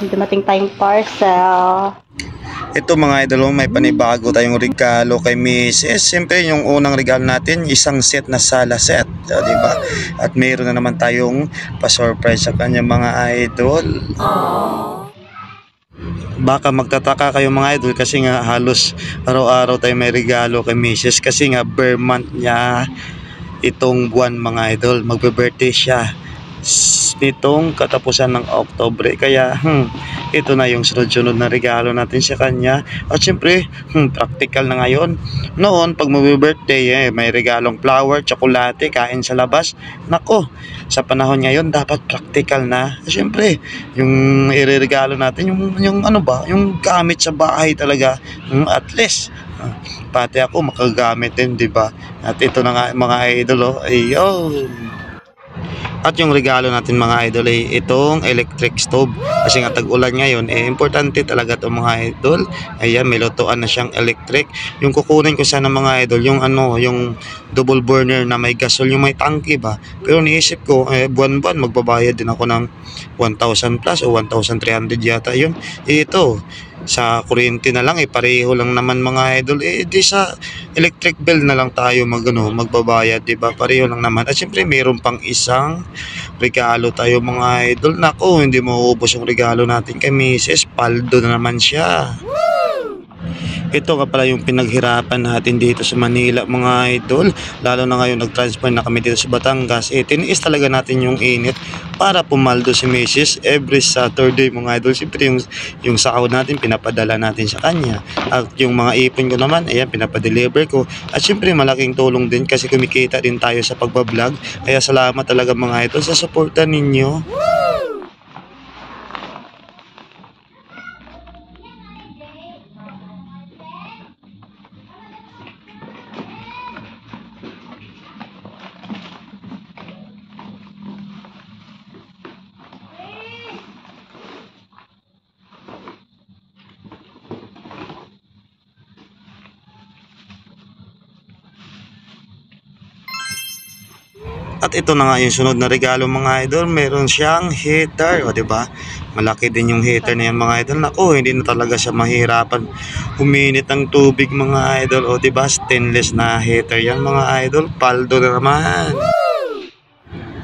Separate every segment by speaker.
Speaker 1: Dumating tayong parcel.
Speaker 2: Ito mga idol, may panibago tayong regalo kay Mrs. Siyempre yung unang regalo natin, isang set na sala set, diba? At mayroon na naman tayong pa-surprise sa kanya mga idol. Baka magtataka kayo mga idol kasi nga halos araw-araw tayo may regalo kay Mrs. Kasi nga bare month niya itong buwan mga idol. Magbe-birthday siya nitong katapusan ng Oktubre. Kaya ito na yung sunod-sunod na regalo natin sa kanya. At syempre practical na ngayon. Noon pag mag-birthday may regalong flower, tsokolate, kain sa labas. Nako, sa panahon ngayon dapat practical na. Syempre yung ireregalo natin yung ano ba, yung gamit sa bahay talaga. At least pati ako makagamit din, di ba? At ito na nga mga idol, ayun. At yung regalo natin mga idol ay itong electric stove. Kasi nga tag-ulan ngayon, importante talaga itong mga idol. Ayan, may lutuan na siyang electric. Yung kukunin ko sana mga idol, yung yung double burner na may gasol, yung may tangke ba. Pero niisip ko, buwan-buwan magbabayad din ako ng 1,000 plus o 1,300 yata yun. Ito, sa kuryente na lang pareho lang naman mga idol, di sa electric bill na lang tayo magbabayad, di ba? Pareho lang naman. At syempre mayroon pang isang regalo tayo mga idol. Nako, hindi mauubos yung regalo natin kay Mrs. Paldo na naman siya. Ito nga pala yung pinaghirapan natin dito sa Manila mga idol. Lalo na ngayon nag-transfer na kami dito sa Batangas. Tiniis talaga natin yung init para pumaldo si Mrs. every Saturday mga idol. Siyempre yung sahod natin pinapadala natin sa kanya. At yung mga ipon ko naman, ayan, pinapadeliver ko. At siyempre malaking tulong din kasi kumikita din tayo sa pagbablog. Kaya salamat talaga mga idol sa suporta ninyo. At ito na nga yung sunod na regalo mga idol. Meron siyang heater, o diba? Malaki din yung heater na yan mga idol. Naku, hindi na talaga siya mahirapan huminit ng tubig mga idol, o diba? Stainless na heater yan mga idol. Paldo na naman.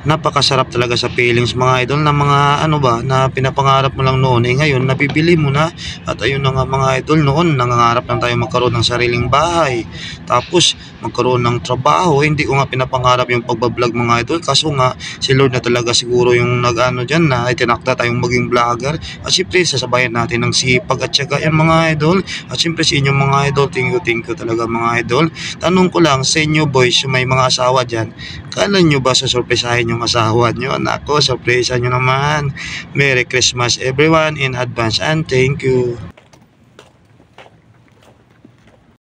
Speaker 2: Napakasarap talaga sa feelings mga idol na mga na pinapangarap mo lang noon, ngayon nabibili mo na. At ayun na nga mga idol, noon nangangarap lang tayo magkaroon ng sariling bahay, tapos magkaroon ng trabaho. Hindi ko nga pinapangarap yung pagbablog mga idol, kaso nga si Lord na talaga siguro yung dyan na itinakda tayong maging vlogger. At siyempre sasabayan natin ng sipag at syaga yan mga idol. At siyempre sa inyong mga idol, thank you talaga mga idol. Tanong ko lang sa inyo boys, may mga asawa dyan, kala nyo ba sasurpresahin yung asawa nyo? Nako, surpresa nyo naman. Merry Christmas everyone in advance and thank you.